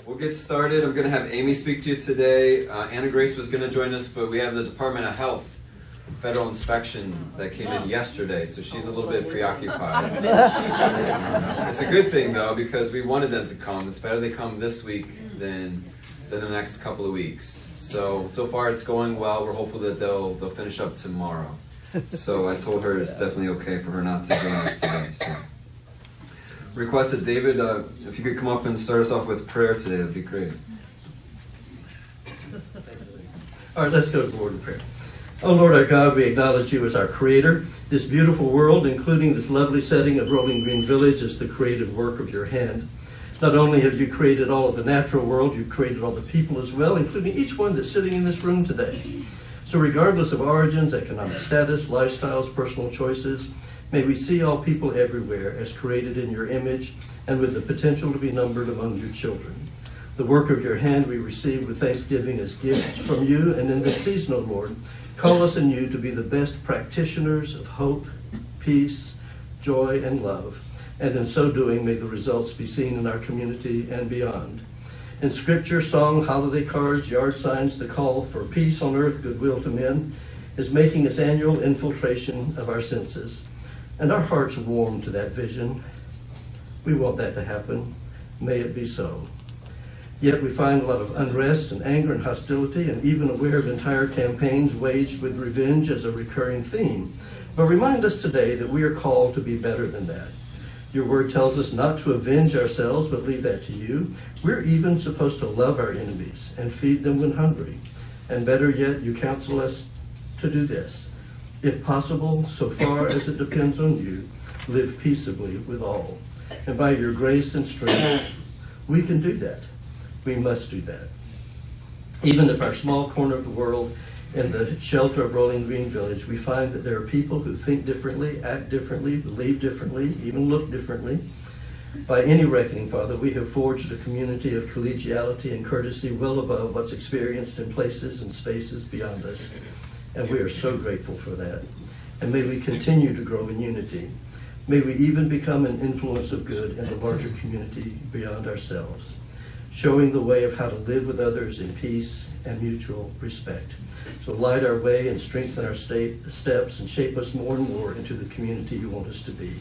We'll get started. I'm going to have Amy speak to you today. Anna Grace was going to join us, but we have the Department of Health federal inspection that came in yesterday, so she's a little bit preoccupied. It's a good thing, though, because we wanted them to come. It's better they come this week than the next couple of weeks. So far it's going well. We're hopeful that they'll finish up tomorrow. So I told her it's definitely okay for her not to join us today. So. Requested David, if you could come up and start us off with prayer today, that'd be great. All right, let's go to the Lord in prayer. Oh Lord our God, we acknowledge you as our creator. This beautiful world, including this lovely setting of Rolling Green Village, is the creative work of your hand. Not only have you created all of the natural world, you've created all the people as well, including each one that's sitting in this room today. So regardless of origins, economic status, lifestyles, personal choices, may we see all people everywhere as created in your image and with the potential to be numbered among your children. The work of your hand we receive with thanksgiving as gifts from you, and in this season, O Lord, call us and you to be the best practitioners of hope, peace, joy, and love. And in so doing, may the results be seen in our community and beyond. In scripture, song, holiday cards, yard signs, the call for peace on earth, goodwill to men is making its annual infiltration of our senses. And our hearts warm to that vision. We want that to happen. May it be so. Yet we find a lot of unrest and anger and hostility, and even aware of entire campaigns waged with revenge as a recurring theme. But remind us today that we are called to be better than that. Your word tells us not to avenge ourselves, but leave that to you. We're even supposed to love our enemies and feed them when hungry. And better yet, you counsel us to do this. If possible, so far as it depends on you, live peaceably with all. And by your grace and strength, we can do that. We must do that. Even if our small corner of the world, in the shelter of Rolling Green Village, we find that there are people who think differently, act differently, believe differently, even look differently. By any reckoning, Father, we have forged a community of collegiality and courtesy well above what's experienced in places and spaces beyond us. And we are so grateful for that. And may we continue to grow in unity. May we even become an influence of good in the larger community beyond ourselves, showing the way of how to live with others in peace and mutual respect. So light our way and strengthen our steps and shape us more and more into the community you want us to be.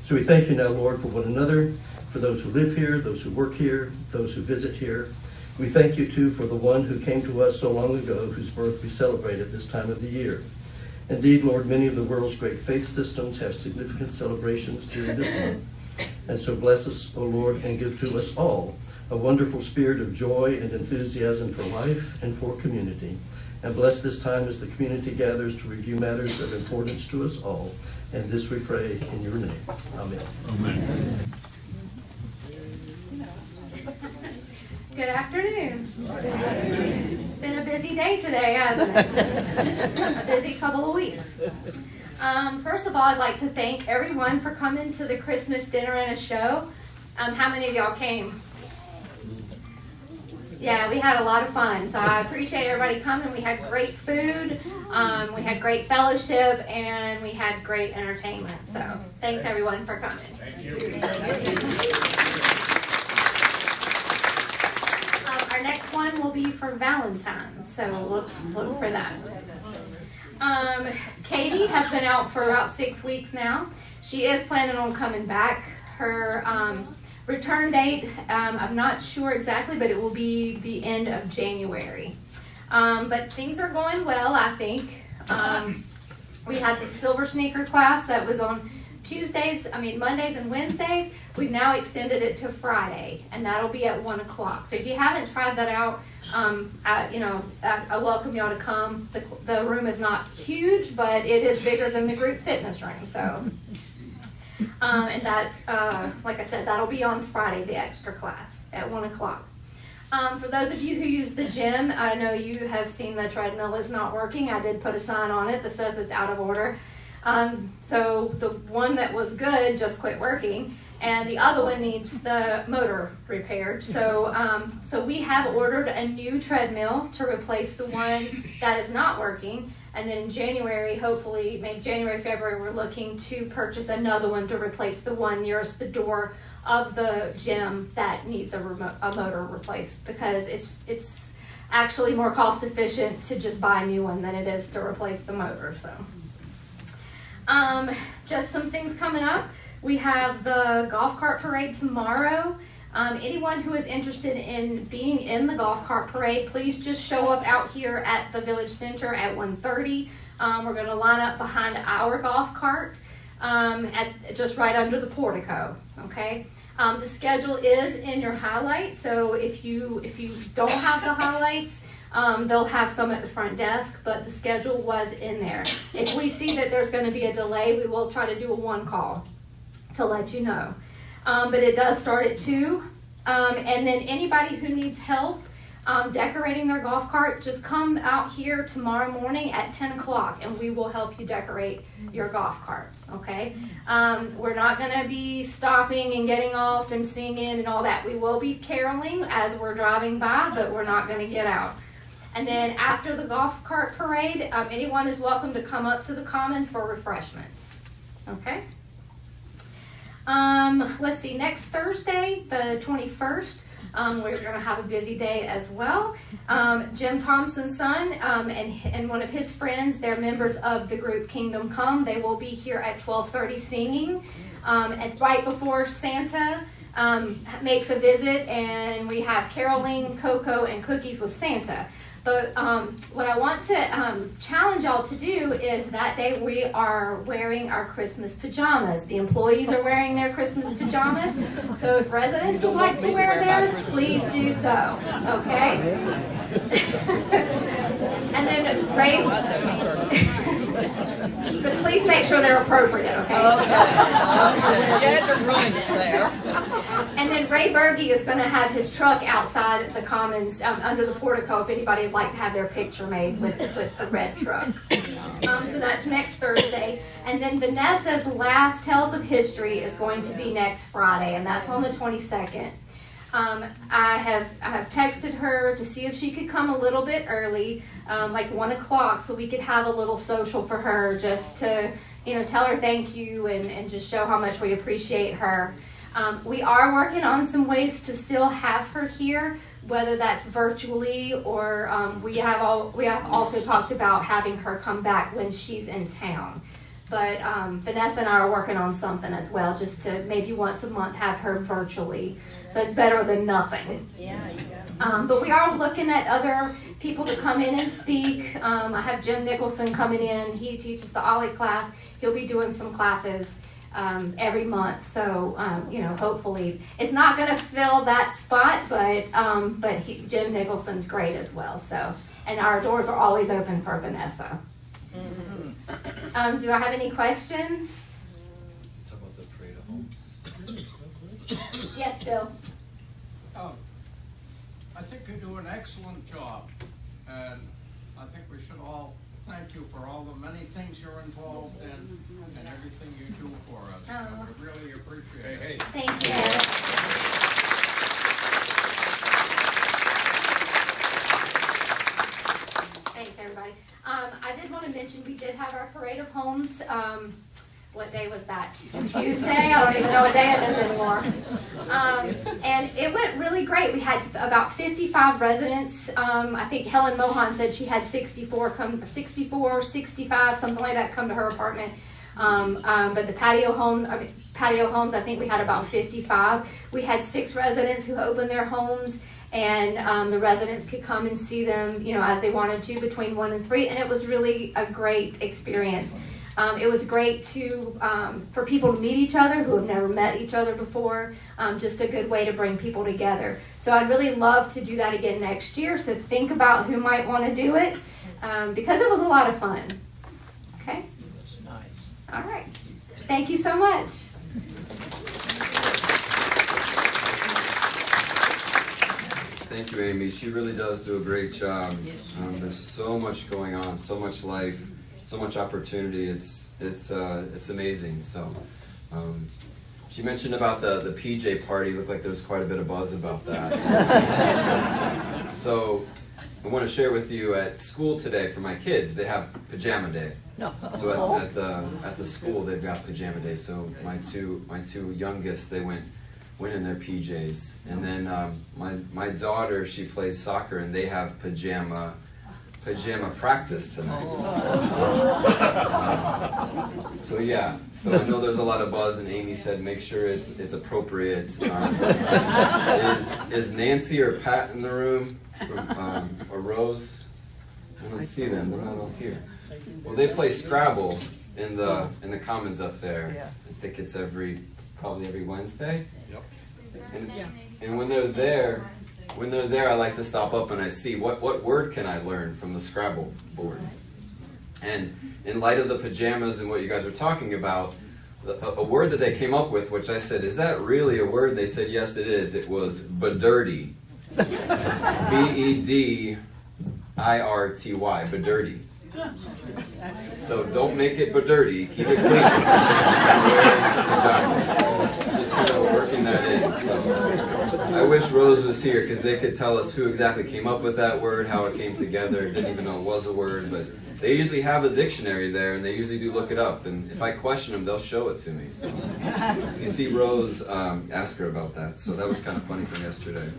So we thank you now, Lord, for one another, for those who live here, those who work here, those who visit here. We thank you, too, for the one who came to us so long ago, whose birth we celebrate at this time of the year. Indeed, Lord, many of the world's great faith systems have significant celebrations during this month. And so bless us, O Lord, and give to us all a wonderful spirit of joy and enthusiasm for life and for community. And bless this time as the community gathers to review matters of importance to us all. And this we pray in your name. Amen. Amen. Good afternoon. It's been a busy day today, hasn't it? A busy couple of weeks. First of all, I'd like to thank everyone for coming to the Christmas dinner and a show. How many of y'all came? Yeah, we had a lot of fun, so I appreciate everybody coming. We had great food, we had great fellowship, and we had great entertainment. So thanks everyone for coming. Thank you. Our next one will be for Valentine's, so look for that. Katie has been out for about 6 weeks now. She is planning on coming back. Her return date, I'm not sure exactly, but it will be the end of January. But things are going well, I think. We had the silver sneaker class that was on Mondays and Wednesdays. We've now extended it to Friday, and that'll be at 1 o'clock. So if you haven't tried that out, I welcome y'all to come. The room is not huge, but it is bigger than the group fitness room. So, and that, like I said, that'll be on Friday, the extra class at 1 o'clock. For those of you who use the gym, I know you have seen the treadmill is not working. I did put a sign on it that says it's out of order. So the one that was good just quit working, and the other one needs the motor repaired. So we have ordered a new treadmill to replace the one that is not working, And then in January, hopefully, maybe January, February, we're looking to purchase another one to replace the one nearest the door of the gym that needs a motor replaced, because it's actually more cost efficient to just buy a new one than it is to replace the motor. So just some things coming up. We have the golf cart parade tomorrow. Anyone who is interested in being in the golf cart parade, please just show up out here at the Village Center at 1:30. We're going to line up behind our golf cart just right under the portico. Okay. The schedule is in your highlights, so if you don't have the highlights, they'll have some at the front desk, but the schedule was in there. If we see that there's going to be a delay, we will try to do a one call to let you know. But it does start at 2. And then anybody who needs help decorating their golf cart, just come out here tomorrow morning at 10 o'clock and we will help you decorate your golf cart, okay? We're not going to be stopping and getting off and singing and all that. We will be caroling as we're driving by, but we're not going to get out. And then after the golf cart parade, anyone is welcome to come up to the Commons for refreshments, okay? Let's see, next Thursday, the 21st, we're going to have a busy day as well. Jim Thompson's son and one of his friends, they're members of the group Kingdom Come. They will be here at 12:30 singing. And right before Santa makes a visit, and we have caroling, cocoa, and cookies with Santa. But what I want to challenge y'all to do is that day we are wearing our Christmas pajamas. The employees are wearing their Christmas pajamas. So if residents would like to wear theirs, please do so. Okay? And then Ray, but please make sure they're appropriate, okay? And then Ray Berge is going to have his truck outside the Commons under the portico if anybody would like to have their picture made with the red truck. So that's next Thursday. And then Vanessa's last Tales of History is going to be next Friday, and that's on the 22nd. I have texted her to see if she could come a little bit early, like 1 o'clock, so we could have a little social for her, just to tell her thank you and just show how much we appreciate her. We are working on some ways to still have her here, whether that's virtually or we have also talked about having her come back when she's in town. But Vanessa and I are working on something as well, just to maybe once a month have her virtually. So it's better than nothing. Yeah, you go. But we are looking at other people to come in and speak. I have Jim Nicholson coming in. He teaches the Ollie class. He'll be doing some classes every month. So, hopefully it's not going to fill that spot, but Jim Nicholson's great as well. So, and our doors are always open for Vanessa. Mm-hmm. Do I have any questions? Talk about the parade of homes. Yes, Bill. I think you do an excellent job, and I think we should all thank you for all the many things you're involved in and everything you do for us. Oh. We really appreciate it. Thank you. Thanks, everybody. I did want to mention we did have our Parade of Homes. What day was that? Tuesday? I don't even know what day it is anymore. And it went really great. We had about 55 residents. I think Helen Mohan said she had 64, 65, something like that, come to her apartment. But the patio homes, I think we had about 55. We had 6 residents who opened their homes, and the residents could come and see them, as they wanted to, between 1 and 3. And it was really a great experience. It was great for people to meet each other who have never met each other before. Just a good way to bring people together. So I'd really love to do that again next year. So think about who might want to do it, because it was a lot of fun. Okay? That's nice. All right. Thank you so much. Thank you, Amy. She really does do a great job. There's so much going on, so much life, so much opportunity. It's amazing. So, she mentioned about the PJ party. Looked like there was quite a bit of buzz about that. So, I want to share with you at school today for my kids, they have pajama day. So at the school they've got pajama day. So my two youngest, they went in their PJs, and then my daughter, she plays soccer, and they have pajama practice tonight. So yeah, so I know there's a lot of buzz, and Amy said make sure it's appropriate. Is Nancy or Pat in the room, or Rose? I don't see them. They're not all here. Well, they play Scrabble in the commons up there. I think it's probably every Wednesday. And when they're there, I like to stop up and I see what word can I learn from the Scrabble board. And in light of the pajamas and what you guys were talking about, a word that they came up with, which I said, is that really a word? They said, yes, it is. It was bedurty. Bedrty. Bedurty. So don't make it bedurty. Keep it clean. Just kind of working that in. So I wish Rose was here because they could tell us who exactly came up with that word, how it came together. Didn't even know it was a word, but they usually have a dictionary there, and they usually do look it up. And if I question them, they'll show it to me. So if you see Rose, ask her about that. So that was kind of funny from yesterday.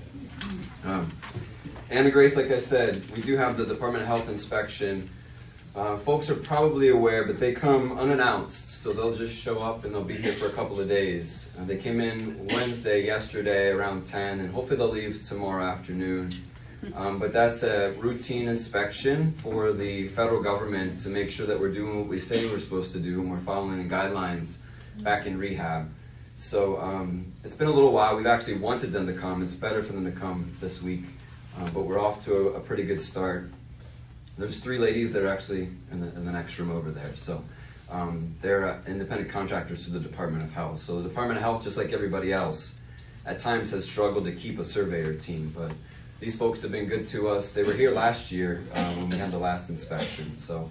Anna Grace, like I said, we do have the Department of Health inspection. Folks are probably aware, but they come unannounced, so they'll just show up and they'll be here for a couple of days. They came in yesterday around 10, and hopefully they'll leave tomorrow afternoon. But that's a routine inspection for the federal government to make sure that we're doing what we say we're supposed to do and we're following the guidelines back in rehab. So it's been a little while. We've actually wanted them to come. It's better for them to come this week, but we're off to a pretty good start. There's 3 ladies that are actually in the next room over there. So they're independent contractors to the Department of Health. So the Department of Health, just like everybody else, at times has struggled to keep a surveyor team. But these folks have been good to us. They were here last year when we had the last inspection. So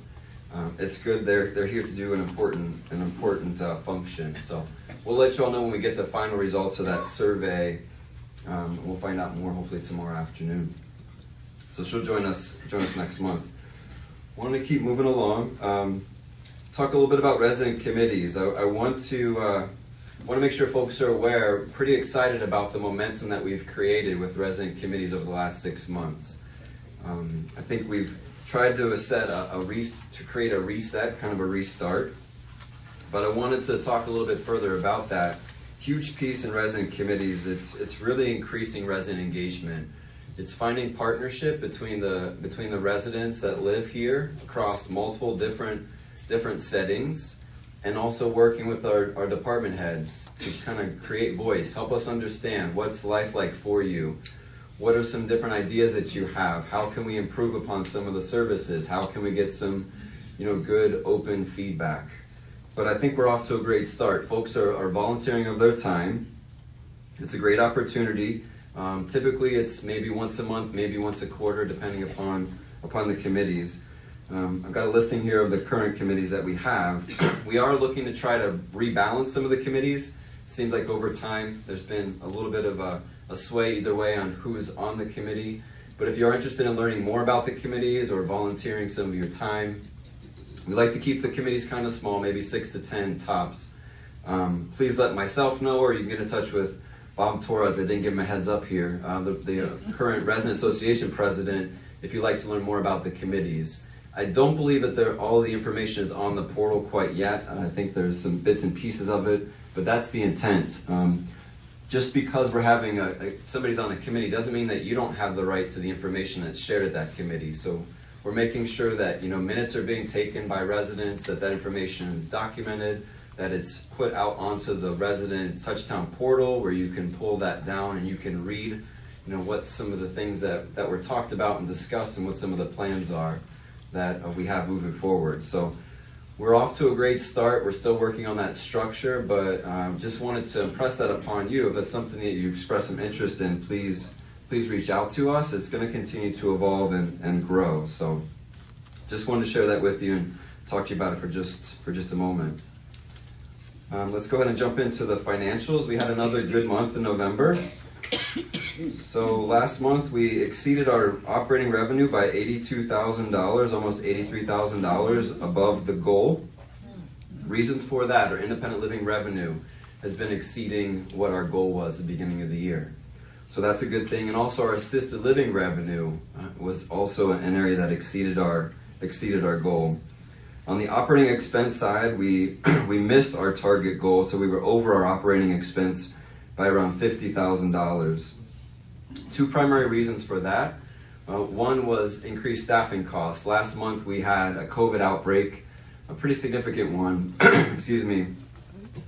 it's good. They're here to do an important function. So we'll let you all know when we get the final results of that survey. We'll find out more hopefully tomorrow afternoon. So she'll join us next month. Want to keep moving along. Talk a little bit about resident committees. I want to make sure folks are aware. Pretty excited about the momentum that we've created with resident committees over the last 6 months. I think we've tried to create a reset, kind of a restart. But I wanted to talk a little bit further about that. Huge piece in resident committees. It's really increasing resident engagement. It's finding partnership between the residents that live here across multiple different settings, and also working with our department heads to kind of create voice, help us understand what's life like for you, what are some different ideas that you have, how can we improve upon some of the services, how can we get some good open feedback. But I think we're off to a great start. Folks are volunteering of their time. It's a great opportunity. Typically it's maybe once a month, maybe once a quarter, depending upon the committees. I've got a listing here of the current committees that we have. We are looking to try to rebalance some of the committees. Seems like over time there's been a little bit of a sway either way on who's on the committee. But if you're interested in learning more about the committees or volunteering some of your time, we like to keep the committees kind of small, maybe 6 to 10 tops. Please let myself know, or you can get in touch with Bob Torres. I didn't give him a heads up here, the current Resident Association president, if you'd like to learn more about the committees. I don't believe that all the information is on the portal quite yet. I think there's some bits and pieces of it, but that's the intent. Just because we're having somebody's on the committee doesn't mean that you don't have the right to the information that's shared at that committee. So we're making sure that minutes are being taken by residents, that information is documented, that it's put out onto the resident Touchtown portal where you can pull that down and you can read what some of the things that were talked about and discussed and what some of the plans are that we have moving forward. So we're off to a great start. We're still working on that structure, but just wanted to impress that upon you. If it's something that you express some interest in, please reach out to us. It's going to continue to evolve and grow. So just wanted to share that with you and talk to you about it for just a moment. Let's go ahead and jump into the financials. We had another good month in November. So last month we exceeded our operating revenue by $82,000, almost $83,000 above the goal. Reasons for that are independent living revenue has been exceeding what our goal was at the beginning of the year. So that's a good thing. And also our assisted living revenue was also an area that exceeded our goal. On the operating expense side, we missed our target goal, so we were over our operating expense by around $50,000. Two primary reasons for that. One was increased staffing costs. Last month we had a COVID outbreak, a pretty significant one, excuse me,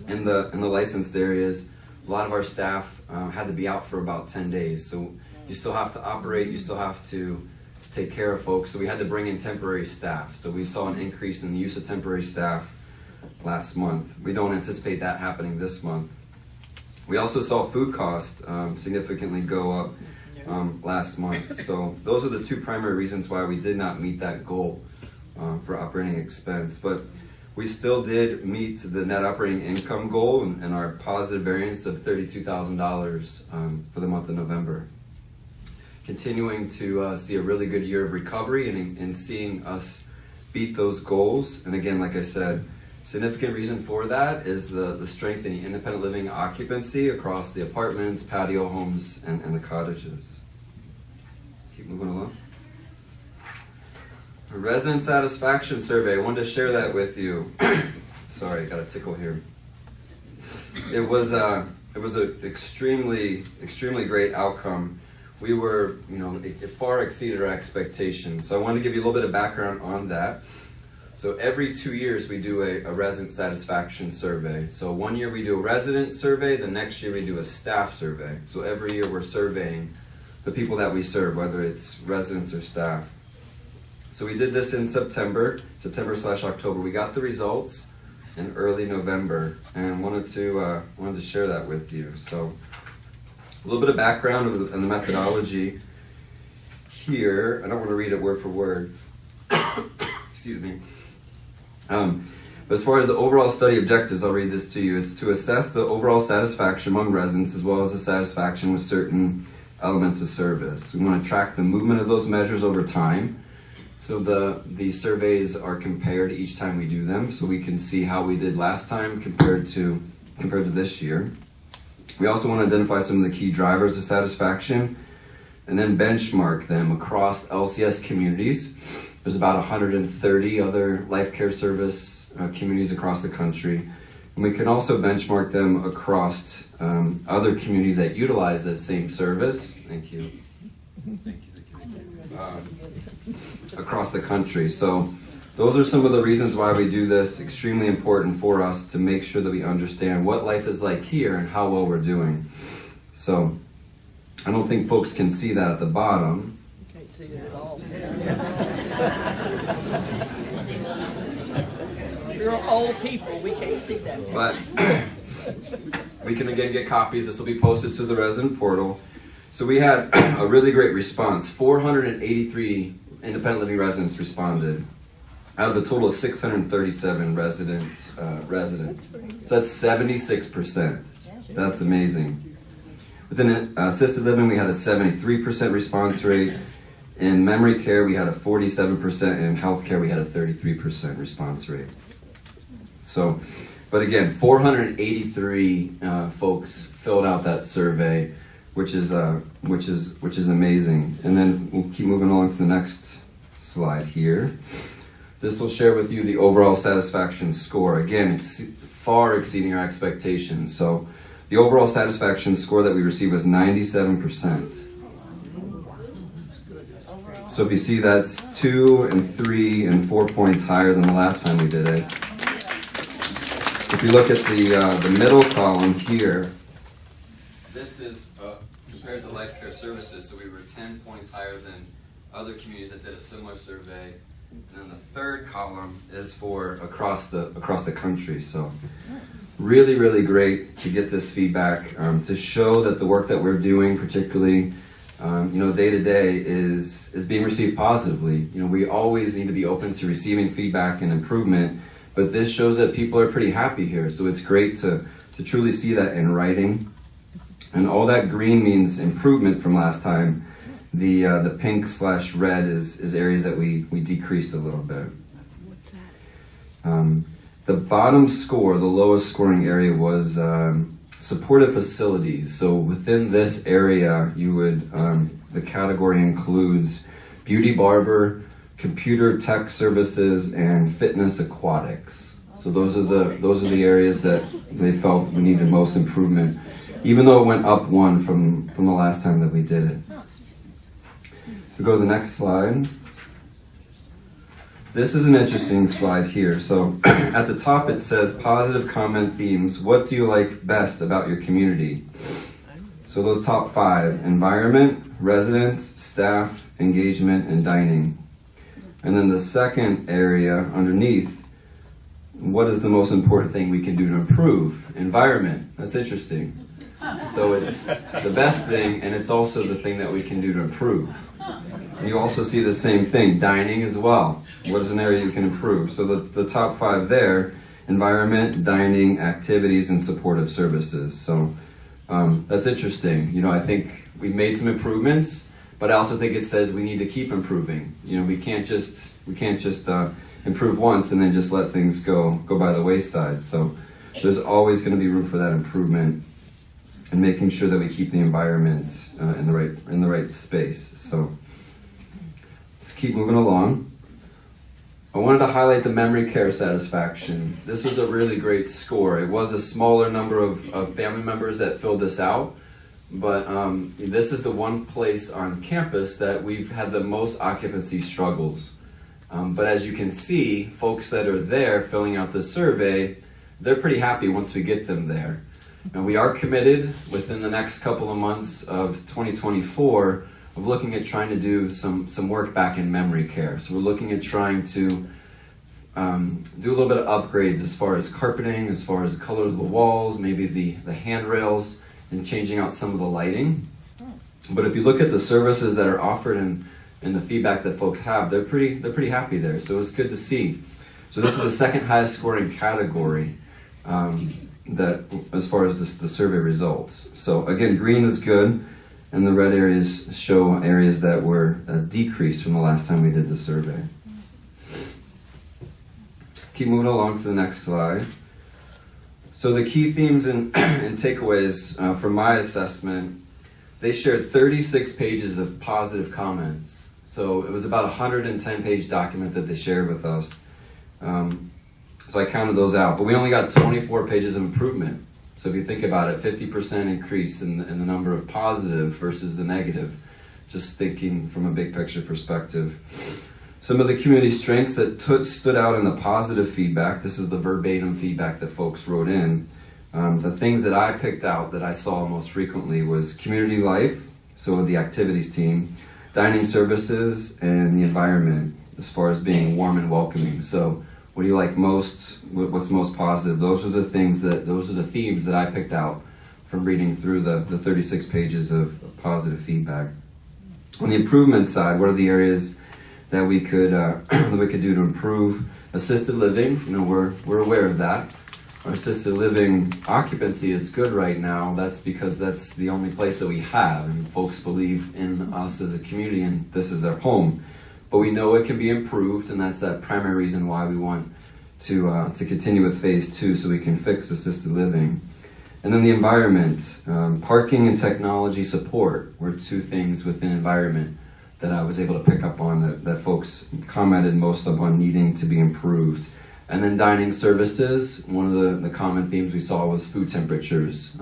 in the licensed areas. A lot of our staff had to be out for about 10 days. So you still have to operate, you still have to take care of folks. So we had to bring in temporary staff. So we saw an increase in the use of temporary staff last month. We don't anticipate that happening this month. We also saw food costs significantly go up last month. So those are the two primary reasons why we did not meet that goal for operating expense. But we still did meet the net operating income goal and our positive variance of $32,000 for the month of November. Continuing to see a really good year of recovery and seeing us beat those goals. And again, like I said, significant reason for that is the strength in the independent living occupancy across the apartments, patio homes, and the cottages. Keep moving along. A resident satisfaction survey. I wanted to share that with you. Sorry, I got a tickle here. It was an extremely great outcome. We were, it far exceeded our expectations. So I wanted to give you a little bit of background on that. So every 2 years we do a resident satisfaction survey. So 1 year we do a resident survey, the next year we do a staff survey. So every year we're surveying the people that we serve, whether it's residents or staff. So we did this in September/October. We got the results in early November and wanted to share that with you. So a little bit of background on the methodology here. I don't want to read it word for word. Excuse me. But as far as the overall study objectives, I'll read this to you. It's to assess the overall satisfaction among residents as well as the satisfaction with certain elements of service. We want to track the movement of those measures over time. So the surveys are compared each time we do them, so we can see how we did last time compared to this year. We also want to identify some of the key drivers of satisfaction and then benchmark them across LCS communities. There's about 130 other life care service communities across the country. And we can also benchmark them across other communities that utilize that same service. Thank you. Across the country. So those are some of the reasons why we do this. Extremely important for us to make sure that we understand what life is like here and how well we're doing. So I don't think folks can see that at the bottom. You can't see it at all. We're old people, we can't see that. But we can again get copies. This will be posted to the resident portal. So we had a really great response. 483 independent living residents responded out of a total of 637 residents. So that's 76%. That's amazing. Within assisted living, we had a 73% response rate. In memory care, we had a 47%, and in healthcare, we had a 33% response rate. So, but again, 483 folks filled out that survey, which is amazing. And then we'll keep moving along to the next slide here. This will share with you the overall satisfaction score. Again, it's far exceeding our expectations. So the overall satisfaction score that we received was 97%. So if you see, that's 2 and 3 and 4 points higher than the last time we did it. If you look at the middle column here, this is compared to life care services, so we were 10 points higher than other communities that did a similar survey. And then the third column is for across the country. So really, really great to get this feedback, to show that the work that we're doing, particularly day to day, is being received positively. We always need to be open to receiving feedback and improvement, but this shows that people are pretty happy here. So it's great to truly see that in writing. And all that green means improvement from last time. The pink/red is areas that we decreased a little bit. The bottom score, the lowest scoring area, was supportive facilities. So within this area, you would the category includes beauty barber, computer tech services, and fitness aquatics. So those are the areas that they felt we needed most improvement, even though it went up one from the last time that we did it. We go to the next slide. This is an interesting slide here. So at the top it says positive comment themes. What do you like best about your community? So those top 5: environment, residents, staff, engagement, and dining. And then the second area underneath, what is the most important thing we can do to improve? Environment. That's interesting. So it's the best thing, and it's also the thing that we can do to improve. And you also see the same thing, dining as well. What is an area you can improve? So the top 5 there, environment, dining, activities, and supportive services. So that's interesting. You know, I think we've made some improvements, but I also think it says we need to keep improving. You know, we can't just improve once and then just let things go by the wayside. So there's always going to be room for that improvement, and making sure that we keep the environment in the right space. So let's keep moving along. I wanted to highlight the memory care satisfaction. This was a really great score. It was a smaller number of family members that filled this out, but this is the one place on campus that we've had the most occupancy struggles. But as you can see, folks that are there filling out the survey, they're pretty happy once we get them there. And we are committed within the next couple of months of 2024 of looking at trying to do some work back in memory care. So we're looking at trying to do a little bit of upgrades as far as carpeting, as far as the color of the walls, maybe the handrails, and changing out some of the lighting. But if you look at the services that are offered and the feedback that folks have, they're pretty happy there. So it's good to see. So this is the second highest scoring category that as far as the survey results. So again, green is good, and the red areas show areas that were decreased from the last time we did the survey. Keep moving along to the next slide. So the key themes and takeaways from my assessment, they shared 36 pages of positive comments. So it was about a 110-page document that they shared with us. So I counted those out, but we only got 24 pages of improvement. So if you think about it, 50% increase in the number of positive versus the negative, just thinking from a big picture perspective. Some of the community strengths that stood out in the positive feedback, this is the verbatim feedback that folks wrote in. The things that I picked out that I saw most frequently was community life, so the activities team, dining services, and the environment as far as being warm and welcoming. So what do you like most? What's most positive? Those are the themes that I picked out from reading through the 36 pages of positive feedback. On the improvement side, what are the areas that we could do to improve? Assisted living, you know, we're aware of that. Our assisted living occupancy is good right now. That's because that's the only place that we have, and folks believe in us as a community, and this is our home. But we know it can be improved, and that's that primary reason why we want to continue with phase 2, so we can fix assisted living. And then the environment, parking and technology support were 2 things within environment that I was able to pick up on that folks commented most upon needing to be improved. And then dining services, one of the common themes we saw was food temperatures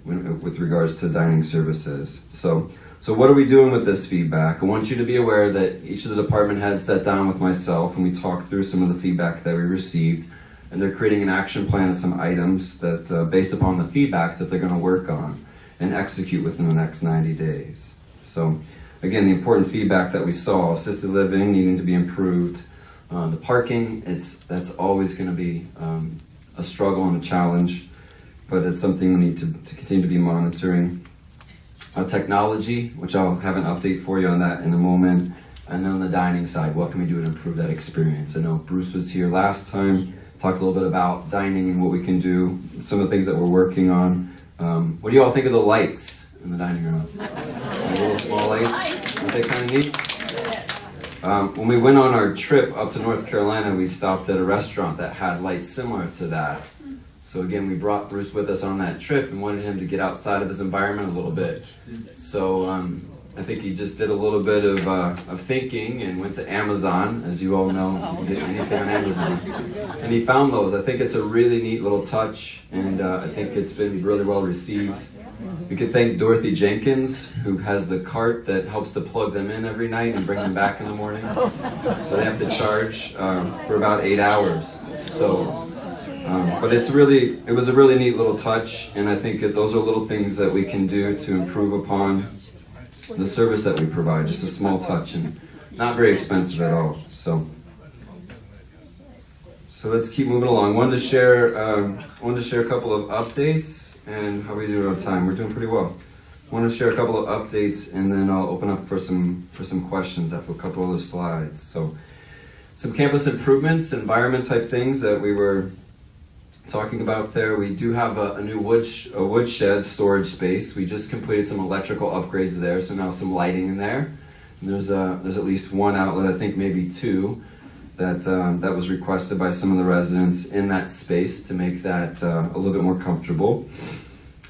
with regards to dining services. So what are we doing with this feedback? I want you to be aware that each of the department heads sat down with myself and we talked through some of the feedback that we received, and they're creating an action plan of some items that based upon the feedback that they're going to work on and execute within the next 90 days. So again, the important feedback that we saw, assisted living needing to be improved, the parking, that's always going to be a struggle and a challenge, but it's something we need to continue to be monitoring. Technology, which I'll have an update for you on that in a moment. And then on the dining side, what can we do to improve that experience? I know Bruce was here last time, talked a little bit about dining and what we can do, some of the things that we're working on. What do you all think of the lights in the dining room? The little small lights, aren't they kind of neat? When we went on our trip up to North Carolina, we stopped at a restaurant that had lights similar to that. So again, we brought Bruce with us on that trip and wanted him to get outside of his environment a little bit. So I think he just did a little bit of thinking and went to Amazon. As you all know, you can get anything on Amazon. And he found those. I think it's a really neat little touch, and I think it's been really well received. We could thank Dorothy Jenkins, who has the cart that helps to plug them in every night and bring them back in the morning. So they have to charge for about 8 hours. So, but it was a really neat little touch, and I think that those are little things that we can do to improve upon the service that we provide. Just a small touch and not very expensive at all. So let's keep moving along. Wanted to share a couple of updates. And how are we doing on time? We're doing pretty well. I want to share a couple of updates, and then I'll open up for some questions after a couple other slides. So, some campus improvements, environment type things that we were talking about there. We do have a new woodshed storage space. We just completed some electrical upgrades there, so now some lighting in there. And there's at least one outlet, I think maybe two, that was requested by some of the residents in that space to make that a little bit more comfortable.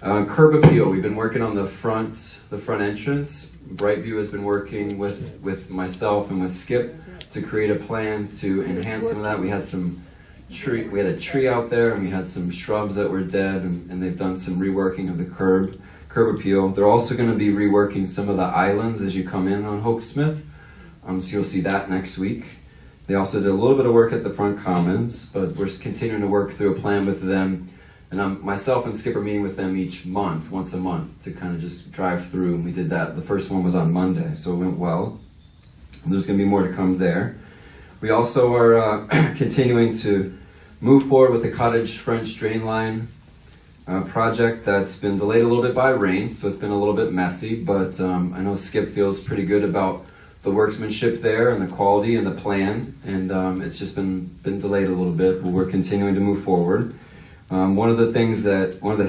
Curb appeal, we've been working on the front entrance. Brightview has been working with myself and with Skip to create a plan to enhance some of that. We had a tree out there, and we had some shrubs that were dead, and they've done some reworking of the curb appeal. They're also going to be reworking some of the islands as you come in on Hope Smith, so you'll see that next week. They also did a little bit of work at the front commons, but we're continuing to work through a plan with them. And myself and Skip are meeting with them once a month, to kind of just drive through. And we did that. The first one was on Monday, so it went well. And there's going to be more to come there. We also are continuing to move forward with the Cottage French Drain Line project that's been delayed a little bit by rain, so it's been a little bit messy. But I know Skip feels pretty good about the workmanship there and the quality and the plan, and it's just been delayed a little bit, but we're continuing to move forward. One of the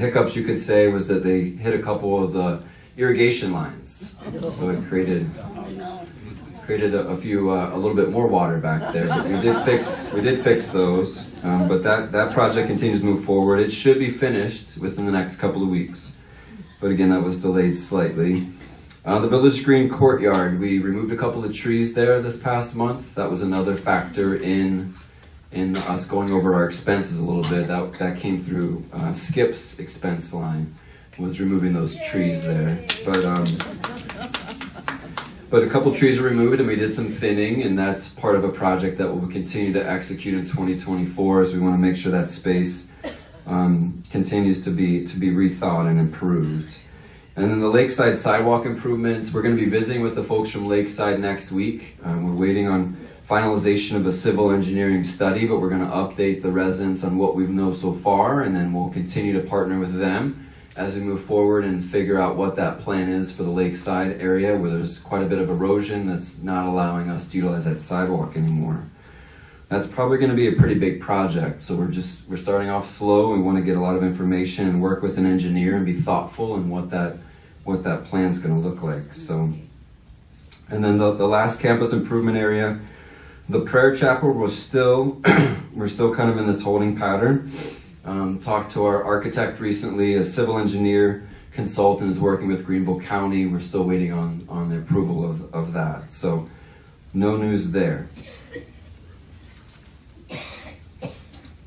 hiccups you could say was that they hit a couple of the irrigation lines, so it created a little bit more water back there. But we did fix those, but that project continues to move forward. It should be finished within the next couple of weeks, but again, that was delayed slightly. The Village Green Courtyard, we removed a couple of trees there this past month. That was another factor in us going over our expenses a little bit. That came through Skip's expense line, was removing those trees there. But a couple trees were removed, and we did some thinning, and that's part of a project that we'll continue to execute in 2024, as we want to make sure that space continues to be rethought and improved. And then the Lakeside sidewalk improvements, we're going to be visiting with the folks from Lakeside next week. We're waiting on finalization of a civil engineering study, but we're going to update the residents on what we know so far, and then we'll continue to partner with them as we move forward and figure out what that plan is for the Lakeside area, where there's quite a bit of erosion that's not allowing us to utilize that sidewalk anymore. That's probably going to be a pretty big project, so we're starting off slow. We want to get a lot of information and work with an engineer and be thoughtful in what that plan's going to look like. So, and then the last campus improvement area, the prayer chapel, we're still kind of in this holding pattern. Talked to our architect recently. A civil engineer consultant is working with Greenville County. We're still waiting on the approval of that. So no news there.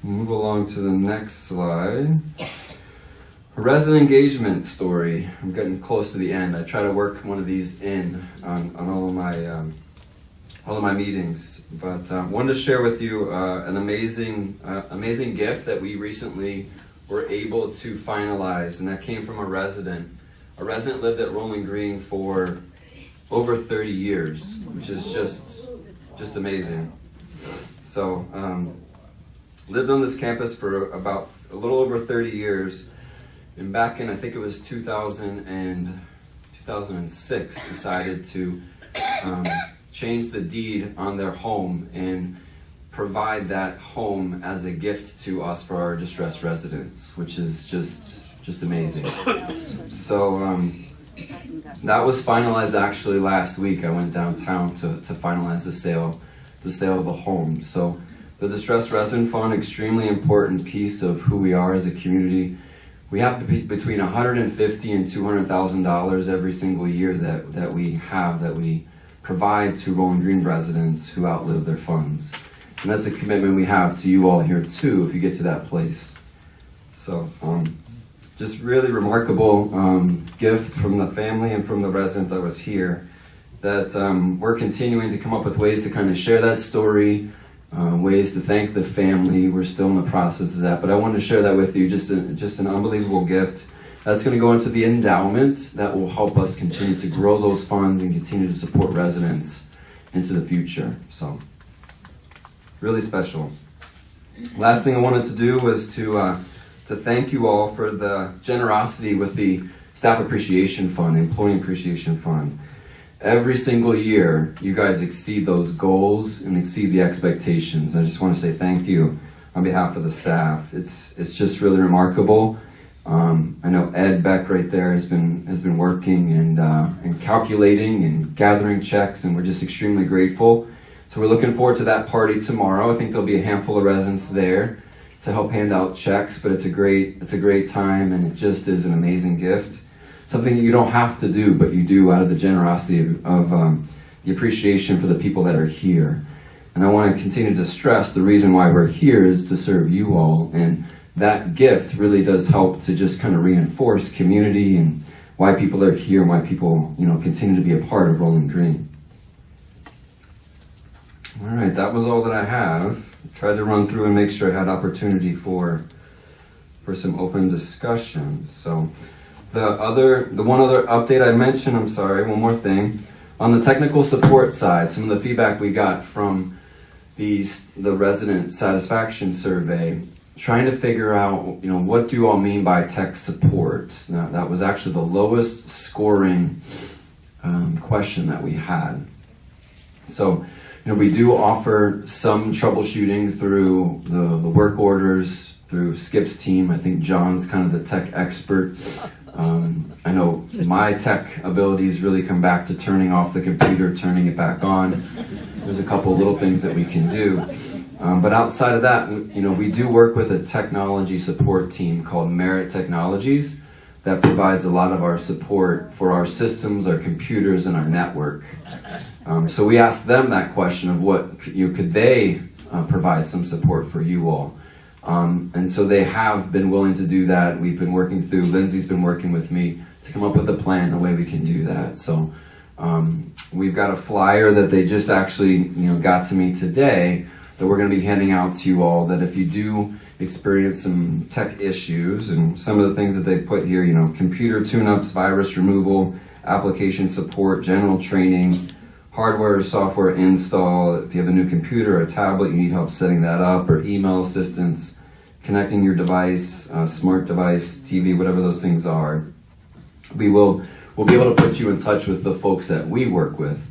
Move along to the next slide. A resident engagement story. I'm getting close to the end. I try to work one of these in on all of my meetings, but wanted to share with you an amazing gift that we recently were able to finalize, and that came from a resident. A resident lived at Rolling Green for over 30 years, which is just amazing. So, lived on this campus for about a little over 30 years, and back in, I think it was 2006, decided to change the deed on their home and provide that home as a gift to us for our distressed residents, which is just just amazing. So that was finalized actually last week. I went downtown to finalize the sale of the home. So the Distressed Resident Fund, extremely important piece of who we are as a community. We have to be between $150,000 and $200,000 every single year that we provide to Rolling Green residents who outlive their funds. And that's a commitment we have to you all here too, if you get to that place. So just really remarkable gift from the family and from the resident that was here, that we're continuing to come up with ways to kind of share that story, ways to thank the family. We're still in the process of that, but I wanted to share that with you. Just an unbelievable gift that's going to go into the endowment that will help us continue to grow those funds and continue to support residents into the future. So really special. Last thing I wanted to do was to thank you all for the generosity with the Staff Appreciation Fund, Employee Appreciation Fund. Every single year, you guys exceed those goals and exceed the expectations. I just want to say thank you on behalf of the staff. It's just really remarkable. I know Ed Beck right there has been working and calculating and gathering checks, and we're just extremely grateful. So we're looking forward to that party tomorrow. I think there'll be a handful of residents there to help hand out checks, but it's a great time, and it just is an amazing gift. Something that you don't have to do, but you do out of the generosity of the appreciation for the people that are here. And I want to continue to stress the reason why we're here is to serve you all, and that gift really does help to just kind of reinforce community and why people are here and why people, continue to be a part of Rolling Green. All right, that was all that I have. Tried to run through and make sure I had opportunity for some open discussion. So the one other update I mentioned, one more thing. On the technical support side, some of the feedback we got from the resident satisfaction survey, trying to figure out, what do you all mean by tech support? Now, that was actually the lowest scoring question that we had. So, we do offer some troubleshooting through the work orders, through Skip's team. I think John's kind of the tech expert. I know my tech abilities really come back to turning off the computer, turning it back on. There's a couple little things that we can do. But outside of that, we do work with a technology support team called Merit Technologies that provides a lot of our support for our systems, our computers, and our network. So we asked them that question of what could they provide some support for you all. And so they have been willing to do that. We've been working through, Lindsay's been working with me to come up with a plan, a way we can do that. So we've got a flyer that they just actually got to me today that we're going to be handing out to you all, that if you do experience some tech issues, and some of the things that they put here, computer tune-ups, virus removal, application support, general training, hardware or software install, if you have a new computer or a tablet, you need help setting that up, or email assistance, connecting your device, smart device, TV, whatever those things are, we'll be able to put you in touch with the folks that we work with.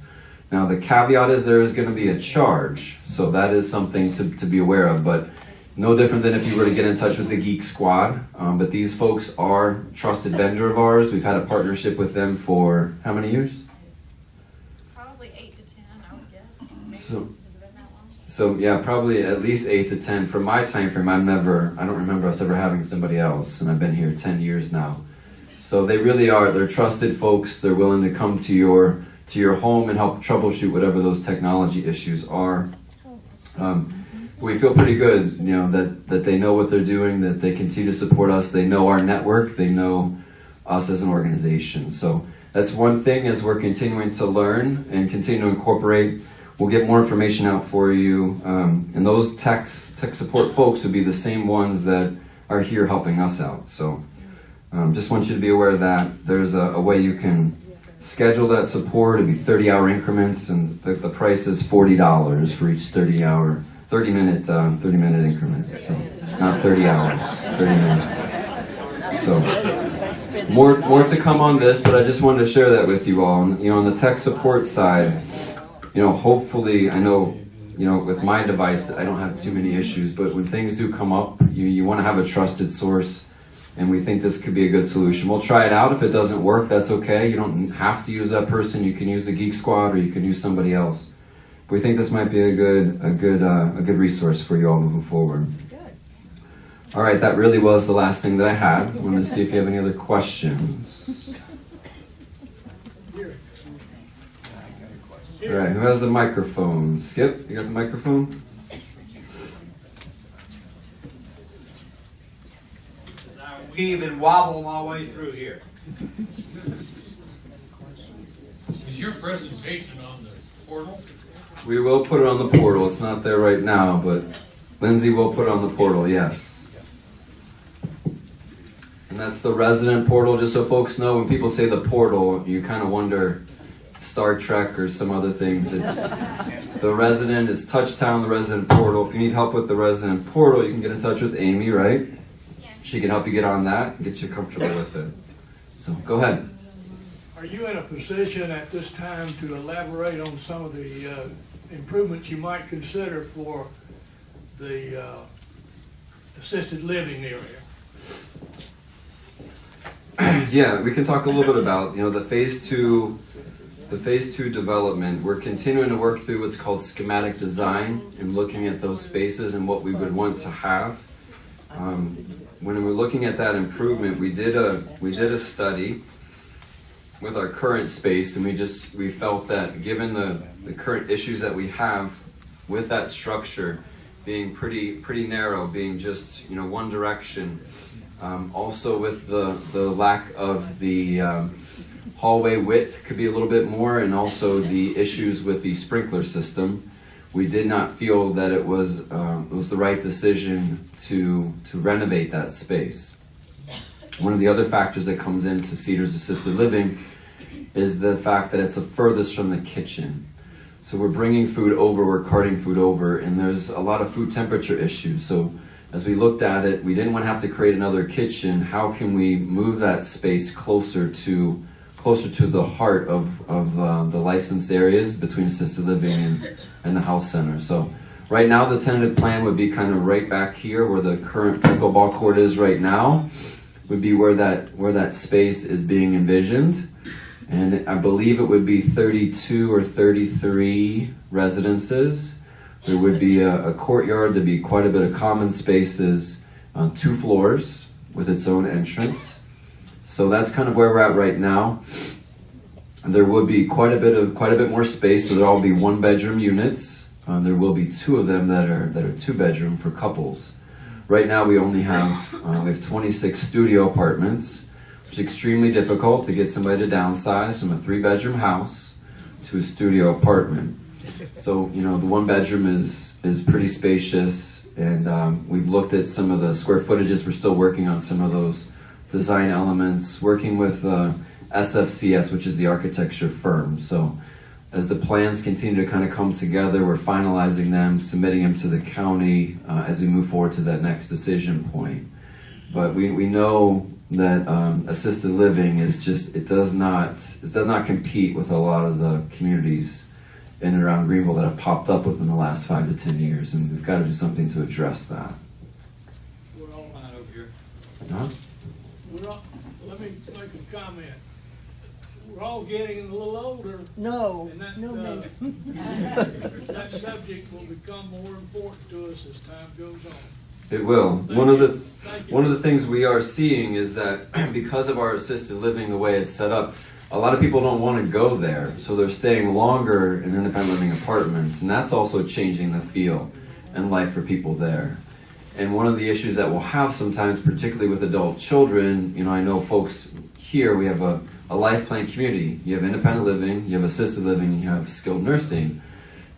Now, the caveat is there is going to be a charge, so that is something to be aware of, but no different than if you were to get in touch with the Geek Squad. But these folks are a trusted vendor of ours. We've had a partnership with them for how many years? Probably 8 to 10, I would guess. Maybe. So, has it been that long? So yeah, probably at least 8 to 10. For my time frame, I don't remember us ever having somebody else, and I've been here 10 years now. So they really are, they're trusted folks. They're willing to come to your home and help troubleshoot whatever those technology issues are. We feel pretty good, that they know what they're doing, that they continue to support us. They know our network. They know us as an organization. So that's one thing as we're continuing to learn and continue to incorporate. We'll get more information out for you. And those tech support folks will be the same ones that are here helping us out. So just want you to be aware of that. There's a way you can schedule that support. It'd be 30-hour increments, and the price is $40 for each 30-minute increments. So not 30 hours, 30 minutes. So more to come on this, but I just wanted to share that with you all. And, on the tech support side, hopefully, I know, with my device, I don't have too many issues, but when things do come up, you want to have a trusted source and we think this could be a good solution. We'll try it out. If it doesn't work, that's okay. You don't have to use that person. You can use the Geek Squad, or you can use somebody else. We think this might be a good resource for you all moving forward. Good. All right, that really was the last thing that I had. I wanted to see if you have any other questions. All right, who has the microphone? Skip, you got the microphone? Weave and wobble my way through here. Is your presentation on the portal? We will put it on the portal. It's not there right now, but Lindsay will put it on the portal, yes. And that's the resident portal, just so folks know. When people say the portal, you kind of wonder Star Trek or some other things. It's the resident is Touchtown, the resident portal. If you need help with the resident portal, you can get in touch with Amy, right? Yeah. She can help you get on that and get you comfortable with it. So go ahead. Are you in a position at this time to elaborate on some of the improvements you might consider for the assisted living area? Yeah, we can talk a little bit about, the phase two development. We're continuing to work through what's called schematic design and looking at those spaces and what we would want to have. When we're looking at that improvement, we did a study with our current space, and we felt that given the current issues that we have with that structure being pretty narrow, being just one direction, also with the lack of the hallway width could be a little bit more, and also the issues with the sprinkler system, we did not feel that it was the right decision to renovate that space. One of the other factors that comes into Cedar's assisted living is the fact that it's the furthest from the kitchen. So we're bringing food over, we're carting food over, and there's a lot of food temperature issues. So as we looked at it, we didn't want to have to create another kitchen. How can we move that space closer to the heart of the licensed areas between assisted living and the health center? So right now the tentative plan would be kind of right back here where the current pickleball court is right now, would be where that space is being envisioned. And I believe it would be 32 or 33 residences. There would be a courtyard, there'd be quite a bit of common spaces, 2 floors with its own entrance. So that's kind of where we're at right now. And there would be quite a bit more space, so there'll all be 1-bedroom units. There will be 2 of them that are 2-bedroom for couples. Right now we only have 26 studio apartments, which is extremely difficult to get somebody to downsize from a 3-bedroom house to a studio apartment. So, the 1-bedroom is pretty spacious, and we've looked at some of the square footages. We're still working on some of those design elements, working with SFCS, which is the architecture firm. So as the plans continue to kind of come together, we're finalizing them, submitting them to the county as we move forward to that next decision point. But we know that assisted living is it does not compete with a lot of the communities in and around Greenville that have popped up within the last 5 to 10 years, and we've got to do something to address that. We're all fine over here. Huh? Let me make a comment. We're all getting a little older, No, and that, no, no. that subject will become more important to us as time goes on. It will. Thank One of you. the Thank you. One of the things we are seeing is that because of our assisted living, the way it's set up, a lot of people don't want to go there, so they're staying longer in independent living apartments, and that's also changing the feel and life for people there. And one of the issues that we'll have sometimes, particularly with adult children, I know folks here, we have a life plan community. You have independent living, you have assisted living, you have skilled nursing.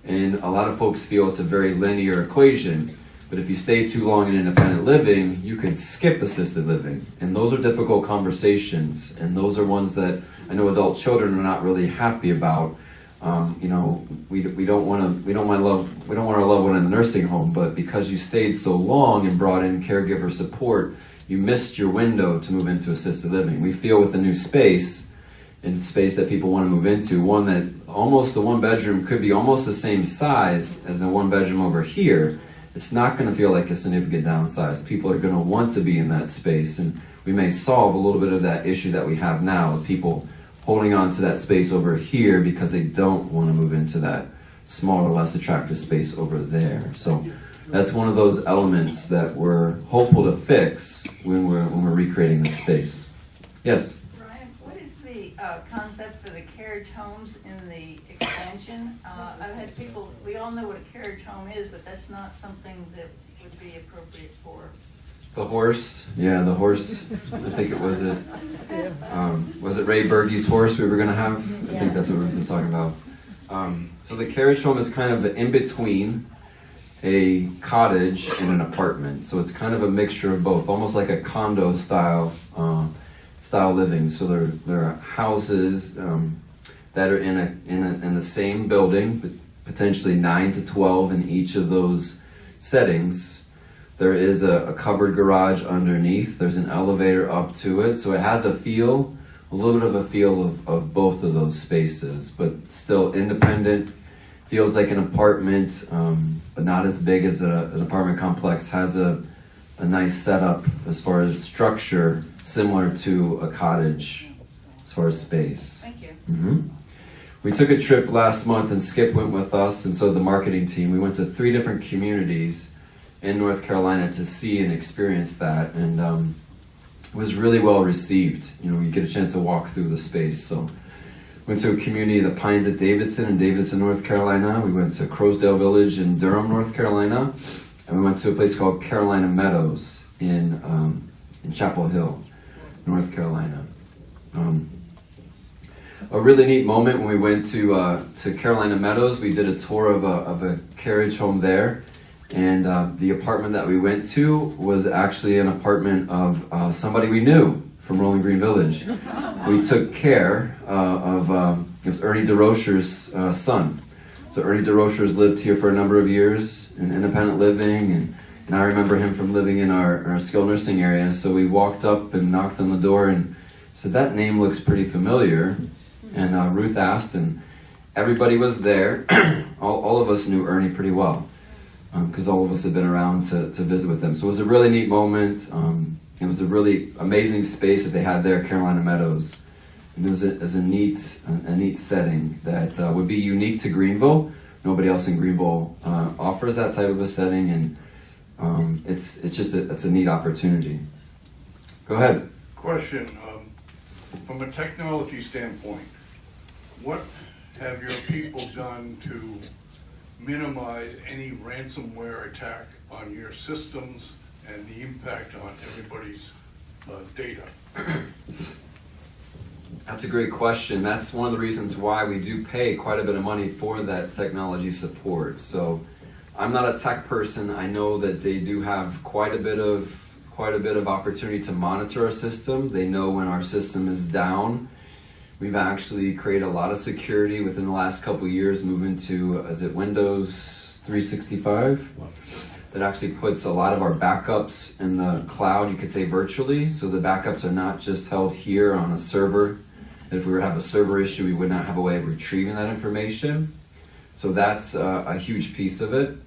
And a lot of folks feel it's a very linear equation. But if you stay too long in independent living, you can skip assisted living. And those are difficult conversations. And those are ones that I know adult children are not really happy about. We don't want our loved one in the nursing home, but because you stayed so long and brought in caregiver support, you missed your window to move into assisted living. We feel with a new space, and space that people want to move into, one that almost the 1-bedroom could be almost the same size as the 1-bedroom over here, it's not going to feel like a significant downsize. People are going to want to be in that space, and we may solve a little bit of that issue that we have now with people holding on to that space over here because they don't want to move into that smaller, less attractive space over there. So that's one of those elements that we're hopeful to fix when we're recreating the space. Yes? Brian, what is the concept for the carriage homes in the expansion? I've had people, we all know what a carriage home is, but that's not something that would be appropriate for. The horse, yeah, the horse. I think was it Ray Bergey's horse we were going to have? I think that's what Ruth was talking about. So the carriage home is kind of in between a cottage and an apartment. So it's kind of a mixture of both, almost like a condo style living. So there are houses that are in the same building, but potentially 9 to 12 in each of those settings. There is a covered garage underneath. There's an elevator up to it. So it has a little bit of a feel of both of those spaces, but still independent. Feels like an apartment, but not as big as an apartment complex. Has a nice setup as far as structure, similar to a cottage as far as space. Thank you. Mm-hmm. We took a trip last month, and Skip went with us, and so the marketing team. We went to 3 different communities in North Carolina to see and experience that, and it was really well received. You know, you get a chance to walk through the space. So went to a community, the Pines at Davidson in Davidson, North Carolina. We went to Crowsdale Village in Durham, North Carolina, and we went to a place called Carolina Meadows in Chapel Hill, North Carolina. A really neat moment when we went to Carolina Meadows. We did a tour of a carriage home there. And the apartment that we went to was actually an apartment of somebody we knew from Rolling Green Village. We took care of, it was Ernie DeRocher's son. So Ernie DeRocher's lived here for a number of years in independent living, and I remember him from living in our skilled nursing area. So we walked up and knocked on the door and said, that name looks pretty familiar. And Ruth asked, and everybody was there. all of us knew Ernie pretty well, because all of us had been around to visit with them. So it was a really neat moment. It was a really amazing space that they had there at Carolina Meadows. And it was a neat setting that would be unique to Greenville. Nobody else in Greenville offers that type of a setting, and it's a neat opportunity. Go ahead. Question, from a technology standpoint, what have your people done to minimize any ransomware attack on your systems and the impact on everybody's data? That's a great question. That's one of the reasons why we do pay quite a bit of money for that technology support. So I'm not a tech person. I know that they do have quite a bit of opportunity to monitor our system. They know when our system is down. We've actually created a lot of security within the last couple of years, moving to, is it Windows 365? That actually puts a lot of our backups in the cloud, you could say virtually. So the backups are not just held here on a server. If we were to have a server issue, we would not have a way of retrieving that information. So that's a huge piece of it.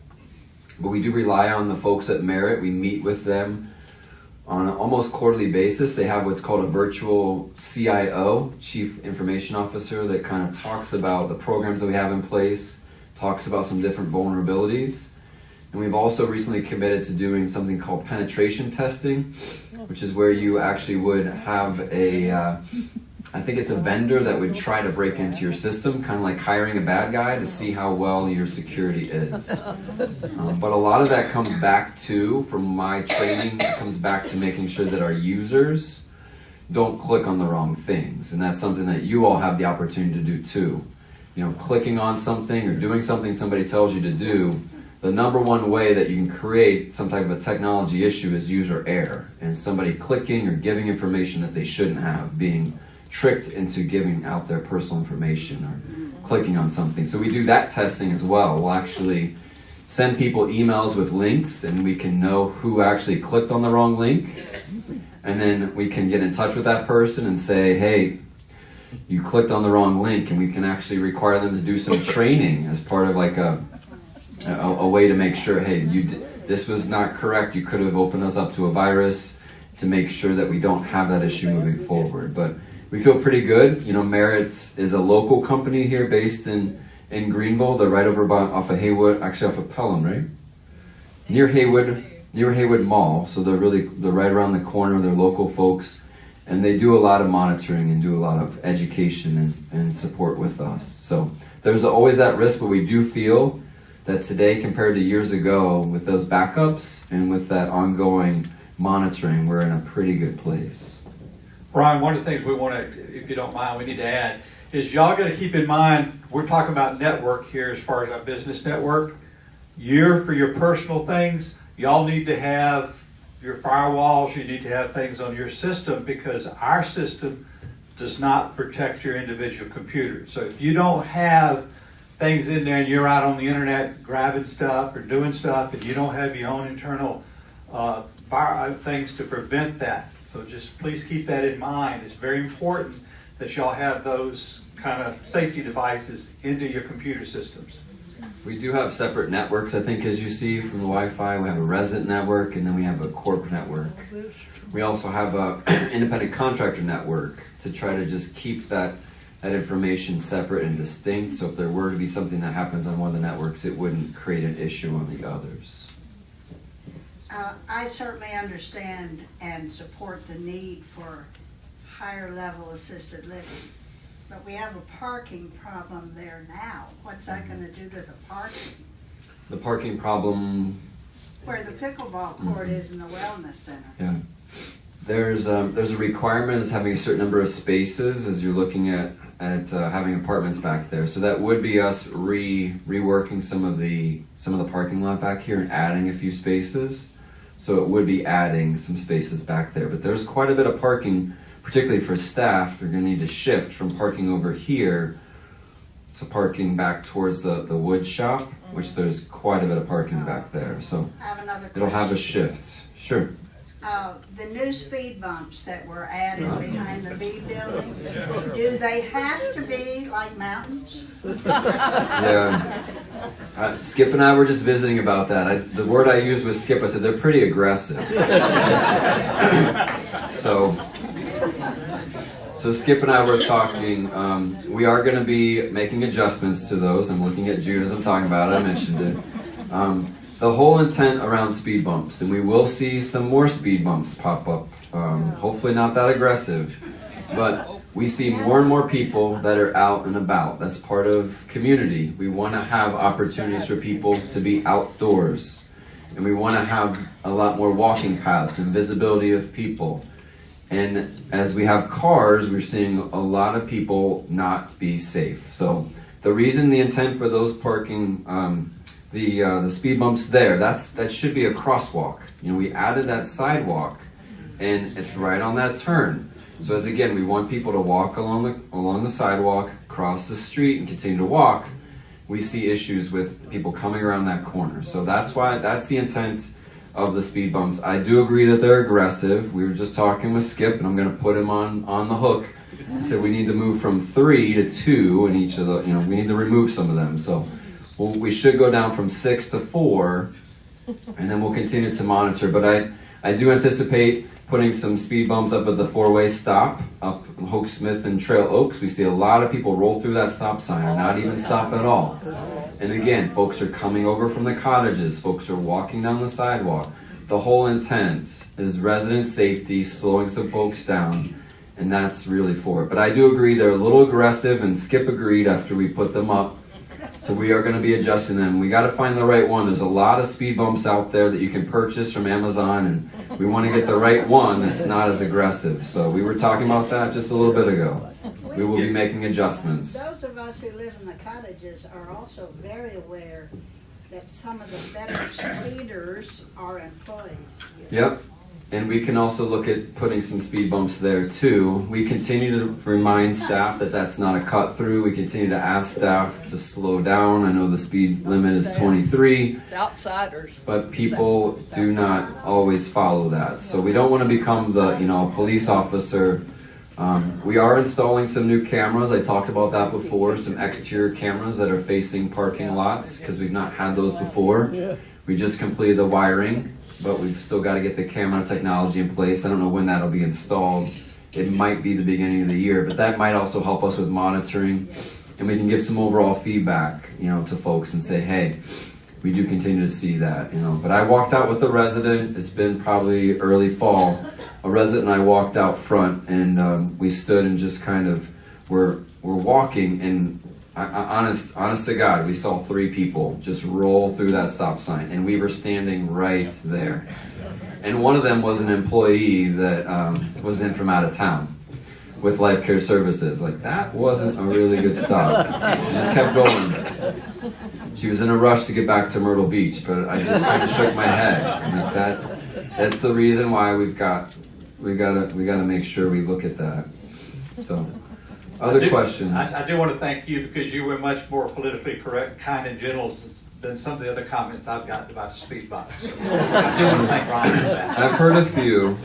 But we do rely on the folks at Merit. We meet with them on an almost quarterly basis. They have what's called a virtual CIO, Chief Information Officer, that kind of talks about the programs that we have in place, talks about some different vulnerabilities. And we've also recently committed to doing something called penetration testing, which is where you actually would have I think it's a vendor that would try to break into your system, kind of like hiring a bad guy to see how well your security is. But a lot of that comes back to, from my training, it comes back to making sure that our users don't click on the wrong things. And that's something that you all have the opportunity to do too. You know, clicking on something or doing something somebody tells you to do, the number one way that you can create some type of a technology issue is user error. And somebody clicking or giving information that they shouldn't have, being tricked into giving out their personal information or clicking on something. So we do that testing as well. We'll actually send people emails with links, and we can know who actually clicked on the wrong link. And then we can get in touch with that person and say, hey, you clicked on the wrong link, and we can actually require them to do some training as part of like a way to make sure, hey, this was not correct, you could have opened us up to a virus to make sure that we don't have that issue moving forward. But we feel pretty good. You know, Merritt's is a local company here based in Greenville. They're right over off of Haywood, actually off of Pelham, right? Near Haywood Mall. So they're right around the corner. They're local folks. And they do a lot of monitoring and do a lot of education and support with us. So there's always that risk, but we do feel that today compared to years ago with those backups and with that ongoing monitoring, we're in a pretty good place. Brian, one of the things we want to, if you don't mind, we need to add is y'all got to keep in mind, we're talking about network here as far as our business network. For your personal things, y'all need to have your firewalls, you need to have things on your system because our system does not protect your individual computer. So if you don't have things in there and you're out on the internet grabbing stuff or doing stuff and you don't have your own internal things to prevent that. So just please keep that in mind. It's very important that y'all have those kind of safety devices into your computer systems. We do have separate networks, I think, as you see from the Wi-Fi. We have a resident network, and then we have a corp network. We also have an independent contractor network to try to just keep that information separate and distinct. So if there were to be something that happens on one of the networks, it wouldn't create an issue on the others. I certainly understand and support the need for higher level assisted living. But we have a parking problem there now. What's that going to do to the parking? The parking problem... Where the pickleball court is in the wellness center. Yeah. There's a requirement as having a certain number of spaces as you're looking at having apartments back there. So that would be us reworking some of the parking lot back here and adding a few spaces. So it would be adding some spaces back there. But there's quite a bit of parking, particularly for staff. They're going to need to shift from parking over here to parking back towards the wood shop, which there's quite a bit of parking back there. So I have another question. It'll have a shift. Sure. The new speed bumps that were added behind the B building, do they have to be like mountains? Yeah. Skip and I were just visiting about that. The word I used with Skip, I said they're pretty aggressive. So Skip and I were talking. We are going to be making adjustments to those. I'm looking at June as I'm talking about it. I mentioned it. The whole intent around speed bumps, and we will see some more speed bumps pop up. Hopefully not that aggressive, but we see more and more people that are out and about. That's part of community. We want to have opportunities for people to be outdoors, and we want to have a lot more walking paths and visibility of people. And as we have cars, we're seeing a lot of people not be safe. So the reason, the intent for those parking, the speed bumps there, that should be a crosswalk. You know, we added that sidewalk, and it's right on that turn. So as again, we want people to walk along the sidewalk, cross the street, and continue to walk. We see issues with people coming around that corner. So that's the intent of the speed bumps. I do agree that they're aggressive. We were just talking with Skip, and I'm going to put him on the hook. I said we need to move from 3 to 2 in each of the. You know, we need to remove some of them. So we should go down from 6 to 4, and then we'll continue to monitor. But I do anticipate putting some speed bumps up at the 4-way stop up Hoke Smith and Trail Oaks. We see a lot of people roll through that stop sign or not even stop at all. And again, folks are coming over from the cottages. Folks are walking down the sidewalk. The whole intent is resident safety, slowing some folks down, and that's really for it. But I do agree they're a little aggressive, and Skip agreed after we put them up. So we are going to be adjusting them. We got to find the right one. There's a lot of speed bumps out there that you can purchase from Amazon, and we want to get the right one that's not as aggressive. So we were talking about that just a little bit ago. We will be making adjustments. Those of us who live in the cottages are also very aware that some of the better speeders are employees. Yep. And we can also look at putting some speed bumps there too. We continue to remind staff that that's not a cut through. We continue to ask staff to slow down. I know the speed limit is 23. It's outsiders. But people do not always follow that. So we don't want to become the, police officer. We are installing some new cameras. I talked about that before. Some exterior cameras that are facing parking lots because we've not had those before. We just completed the wiring, but we've still got to get the camera technology in place. I don't know when that'll be installed. It might be the beginning of the year, but that might also help us with monitoring, and we can give some overall feedback, to folks and say, hey, we do continue to see that, But I walked out with a resident. It's been probably early fall. A resident and I walked out front, and we stood and just kind of were walking, and honest to God, we saw 3 people just roll through that stop sign, and we were standing right there. And one of them was an employee that was in from out of town with Life Care Services. Like, that wasn't a really good stop. She just kept going. She was in a rush to get back to Myrtle Beach, but I just kind of shook my head. Like, that's the reason why we gotta make sure we look at that. So, other questions? I do want to thank you because you were much more politically correct, kind, and gentle than some of the other comments I've gotten about the speed bumps. So I do want to thank Ryan for that. I've heard a few.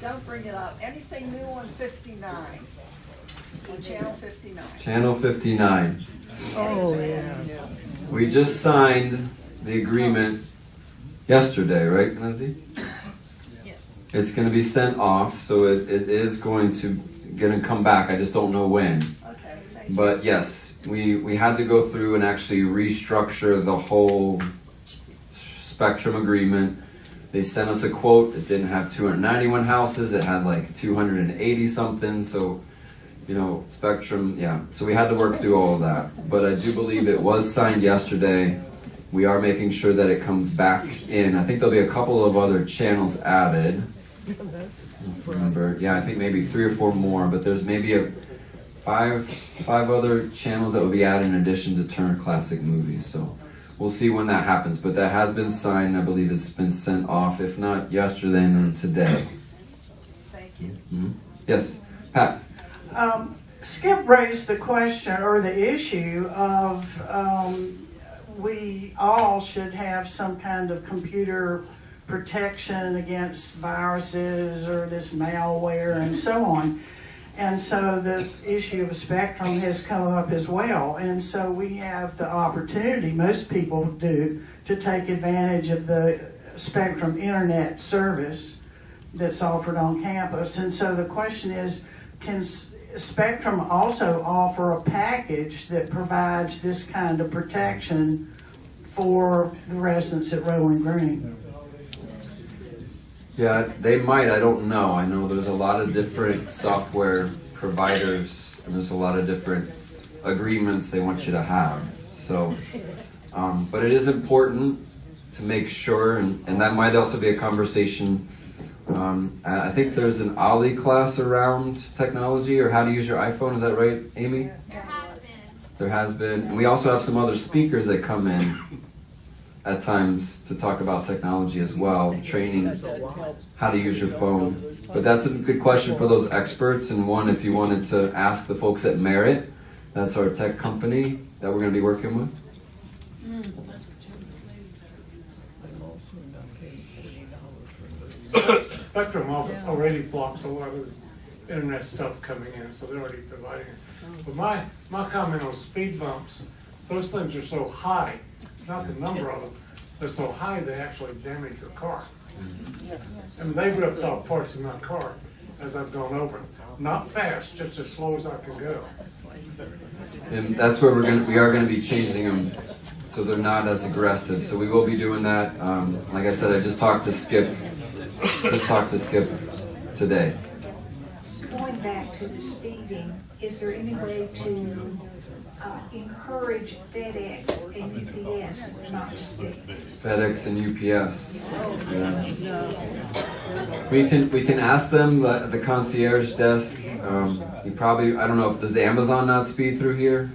Don't bring it up. Anything new on 59? On channel 59? Channel 59. Oh, yeah. We just signed the agreement yesterday, right, Nancy? Yes. It's going to be sent off, so it is going to come back. I just don't know when. Okay, thank you. But yes, we had to go through and actually restructure the whole spectrum agreement. They sent us a quote. It didn't have 291 houses. It had like 280 something. So, spectrum, yeah. So we had to work through all of that. But I do believe it was signed yesterday. We are making sure that it comes back in. I think there'll be a couple of other channels added. Remember, I think maybe 3 or 4 more. But there's maybe five other channels that will be added in addition to Turner Classic Movies. So we'll see when that happens. But that has been signed. I believe it's been sent off. If not yesterday, then today. Thank you. Mm-hmm. Yes, Pat. Skip raised the question or the issue of we all should have some kind of computer protection against viruses or this malware and so on. And so the issue of spectrum has come up as well. And so we have the opportunity, most people do, to take advantage of the spectrum internet service that's offered on campus. And so the question is, can Spectrum also offer a package that provides this kind of protection for the residents at Rolling Green? Yeah, they might. I don't know. I know there's a lot of different software providers, and there's a lot of different agreements they want you to have. So, but it is important to make sure, and that might also be a conversation. I think there's an Ollie class around technology or how to use your iPhone. Is that right, Amy? There has been. There has been. And we also have some other speakers that come in at times to talk about technology as well, training how to use your phone. But that's a good question for those experts. And one, if you wanted to ask the folks at Merit, that's our tech company that we're going to be working with. Spectrum already blocks a lot of internet stuff coming in, so they're already providing it. But my comment on speed bumps, those things are so high, not the number of them, they're so high they actually damage your car. I mean, they've ripped off parts of my car as I've gone over them. Not fast, just as slow as I can go. And that's where we are going to be changing them so they're not as aggressive. So we will be doing that. Like I said, I just talked to Skip today. Going back to the speeding, is there any way to encourage FedEx and UPS not to speed? FedEx and UPS. Yeah. We can ask them the concierge desk. You probably, I don't know if does Amazon not speed through here?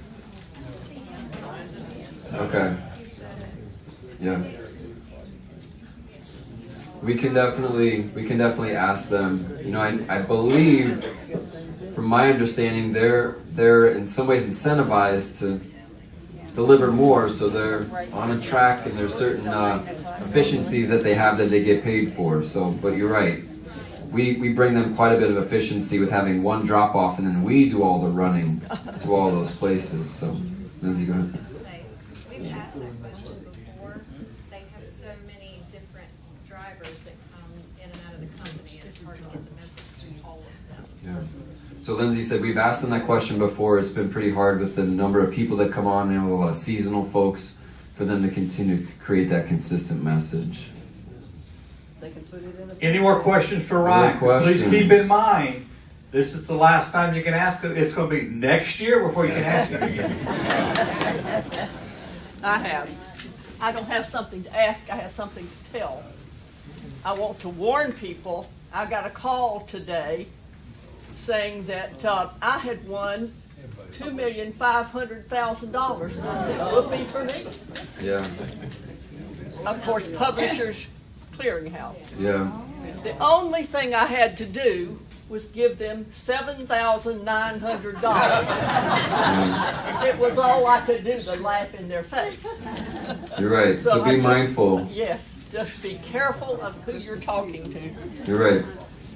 Okay. Yeah. We can definitely ask them. You know, I believe, from my understanding, they're in some ways incentivized to deliver more, so they're on a track, and there's certain efficiencies that they have that they get paid for. So, but you're right. We bring them quite a bit of efficiency with having one drop off, and then we do all the running to all those places. So, Lindsay, go ahead. We've asked that question. drivers that come in and out of the company, and it's hard to get the message to all of them. Yeah. So Lindsay said we've asked them that question before. It's been pretty hard with the number of people that come on, and a lot of seasonal folks, for them to continue to create that consistent message. They can put it in a. Any more questions for Ryan? Please keep in mind, this is the last time you can ask it. It's going to be next year before you can ask it again. I don't have something to ask, I have something to tell. I want to warn people, I got a call today saying that I had won $2,500,000. And I said, whoopee for me. Yeah. Of course, Publishers Clearinghouse. Yeah. The only thing I had to do was give them $7,900. It was all I could do to laugh in their face. You're right. So be mindful. Yes, just be careful of who you're talking to. You're right.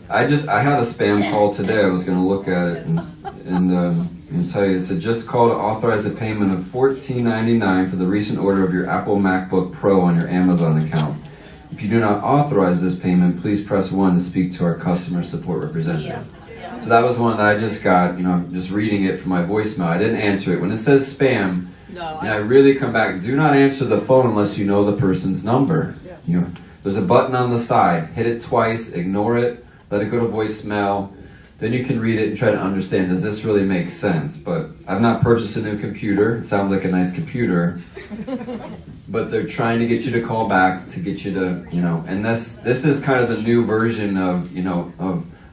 I had a spam call today. I was going to look at it and tell you. It said just call to authorize a payment of $14.99 for the recent order of your Apple MacBook Pro on your Amazon account. If you do not authorize this payment, please press 1 to speak to our customer support representative. Yeah. So that was one that I just got, just reading it from my voicemail. I didn't answer it. When it says spam, I really come back, do not answer the phone unless you know the person's number. Yeah. There's a button on the side. Hit it twice, ignore it, let it go to voicemail. Then you can read it and try to understand, does this really make sense? But I've not purchased a new computer. It sounds like a nice computer. But they're trying to get you to call back, to get you to, and this is kind of the new version of,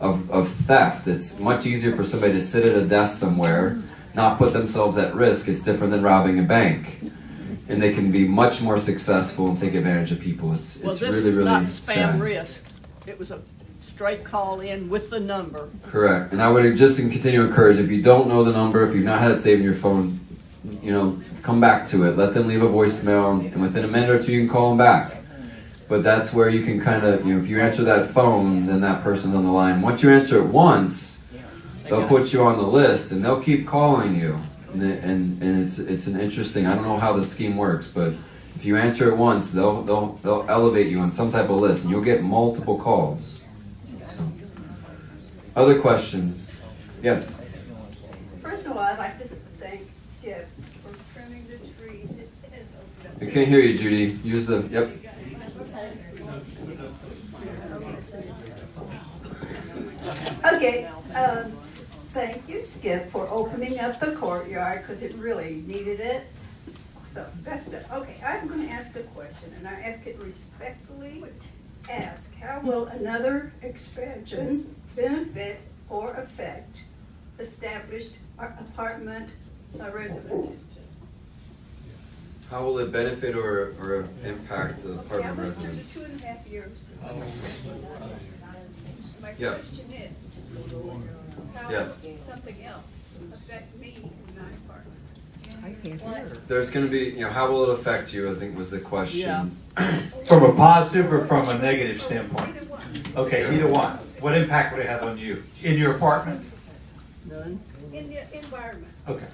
of theft. It's much easier for somebody to sit at a desk somewhere, not put themselves at risk. It's different than robbing a bank. And they can be much more successful and take advantage of people. It's really, really not sad. spam risk. It was a straight call in with the number. Correct. And I would just continue to encourage, if you don't know the number, if you've not had it saved in your phone, come back to it. Let them leave a voicemail, and within a minute or two you can call them back. But that's where you can kind of, if you answer that phone, then that person's on the line. Once you answer it once, they'll put you on the list, and they'll keep calling you. And it's an interesting, I don't know how the scheme works, but if you answer it once, they'll elevate you on some type of list, and you'll get multiple calls. So, other questions? Yes? First of all, I'd like to thank Skip for trimming the tree that has opened up. I can't hear you, Judy. Use the, yep. Okay, thank you, Skip, for opening up the courtyard, because it really needed it. So, that's it. Okay, I'm going to ask a question, and I ask it respectfully. Ask, how will another expansion benefit or affect established apartment residents? How will it benefit or impact the apartment Yeah, residents? for the 2.5 years. My Yeah. question is, how Yeah. does something else affect me in my apartment? I can't hear. There's going to be, how will it affect you, I think was the question. From a positive or from a negative standpoint? Either one. Okay, either one. What impact would it have on you? In your apartment? None. In the environment. Okay.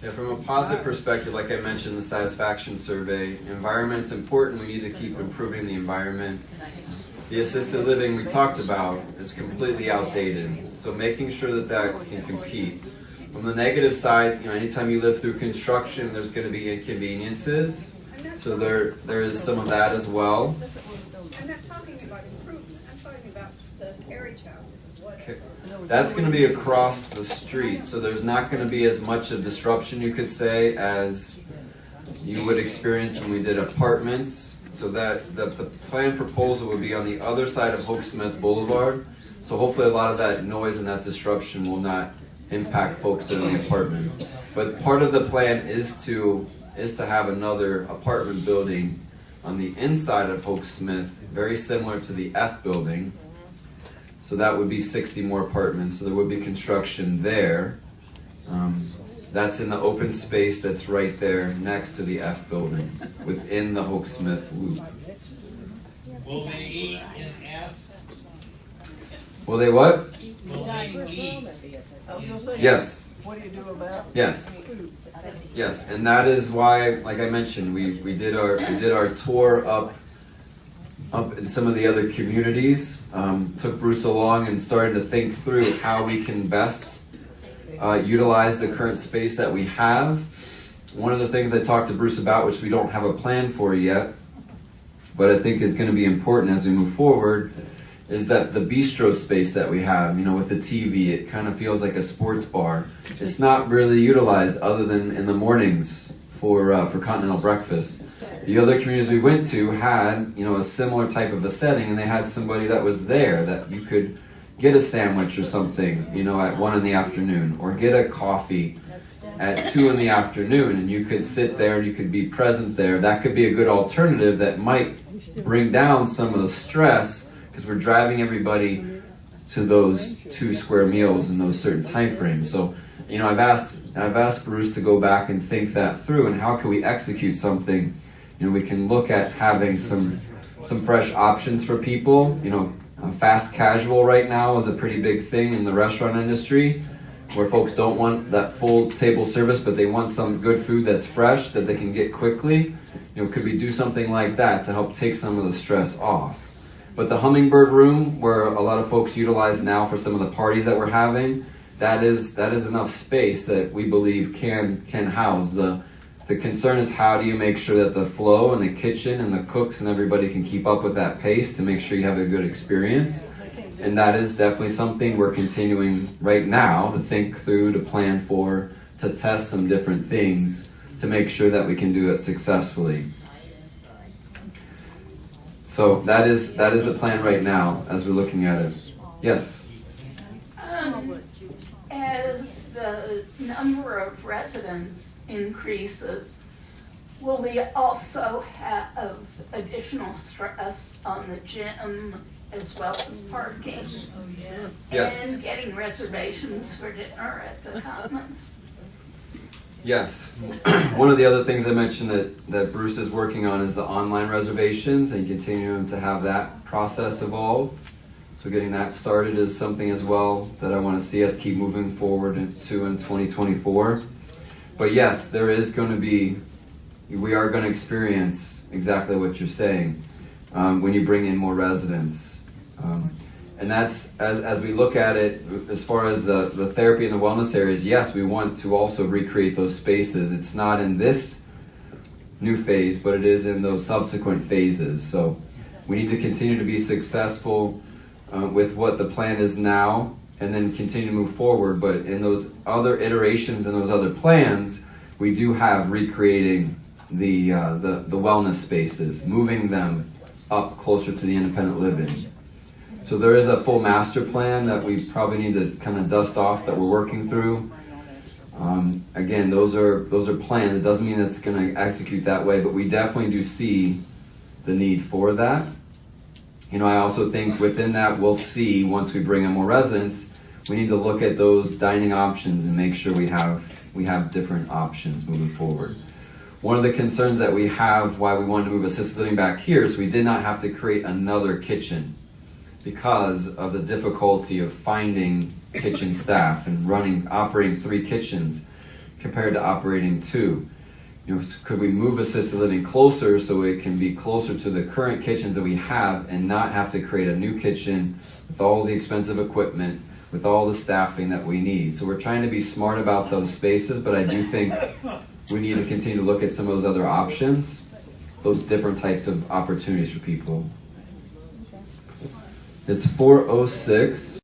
Yeah, from a positive perspective, like I mentioned, the satisfaction survey, environment's important. We need to keep improving the environment. The assisted living we talked about is completely outdated, so making sure that can compete. From the negative side, anytime you live through construction, there's going to be inconveniences. So there is some of that as well. I'm not talking about improvement, I'm talking about the carriage houses and whatever. That's going to be across the street, so there's not going to be as much of disruption, you could say, as you would experience when we did apartments. So that the planned proposal would be on the other side of Hoke Smith Boulevard. So hopefully a lot of that noise and that disruption will not impact folks that are in the apartment. But part of the plan is to have another apartment building on the inside of Hoke Smith, very similar to the F building. So that would be 60 more apartments. So there would be construction there. That's in the open space that's right there next to the F building, within the Hoke Smith loop. Will they eat in F? Will they what? Will they eat? Yes. What do you do about Yes. Yes, and that is why, like I mentioned, we did our tour up up in some of the other communities. Took Bruce along and started to think through how we can best utilize the current space that we have. One of the things I talked to Bruce about, which we don't have a plan for yet, but I think is going to be important as we move forward, is that the bistro space that we have, with the TV, it kind of feels like a sports bar. It's not really utilized other than in the mornings for continental breakfast. The other communities we went to had, a similar type of a setting, and they had somebody that was there that you could get a sandwich or something, at 1 PM, or get a coffee at 2 PM, and you could sit there and you could be present there. That could be a good alternative that might bring down some of the stress, because we're driving everybody to those 2 square meals in those certain time frames. So, I've asked Bruce to go back and think that through, and how can we execute something. We can look at having some fresh options for people. Fast casual right now is a pretty big thing in the restaurant industry, where folks don't want that full table service, but they want some good food that's fresh that they can get quickly. Could we do something like that to help take some of the stress off? But the Hummingbird room, where a lot of folks utilize now for some of the parties that we're having, that is enough space that we believe can house. The concern is, how do you make sure that the flow and the kitchen and the cooks and everybody can keep up with that pace to make sure you have a good experience? And that is definitely something we're continuing right now to think through, to plan for, to test some different things to make sure that we can do it successfully. So that is the plan right now as we're looking at it. Yes? As the number of residents increases, will we also have additional stress on the gym as well as parking? Yes. And getting reservations for dinner at the Commons? Yes. One of the other things I mentioned that Bruce is working on is the online reservations, and continuing to have that process evolve. So getting that started is something as well that I want to see us keep moving forward into in 2024. But yes, we are going to experience exactly what you're saying when you bring in more residents. And that's, as we look at it, as far as the therapy and the wellness areas, yes, we want to also recreate those spaces. It's not in this new phase, but it is in those subsequent phases. So we need to continue to be successful with what the plan is now, and then continue to move forward. But in those other iterations and those other plans, we do have recreating the wellness spaces, moving them up closer to the independent living. So there is a full master plan that we probably need to kind of dust off that we're working through. Again, those are plans. It doesn't mean it's going to execute that way, but we definitely do see the need for that. I also think within that, we'll see, once we bring in more residents, we need to look at those dining options and make sure we have different options moving forward. One of the concerns that we have why we wanted to move assisted living back here is we did not have to create another kitchen, because of the difficulty of finding kitchen staff and operating 3 kitchens compared to operating 2. Could we move assisted living closer so it can be closer to the current kitchens that we have, and not have to create a new kitchen with all the expensive equipment, with all the staffing that we need? So we're trying to be smart about those spaces, but I do think we need to continue to look at some of those other options, those different types of opportunities for people. It's 4:06.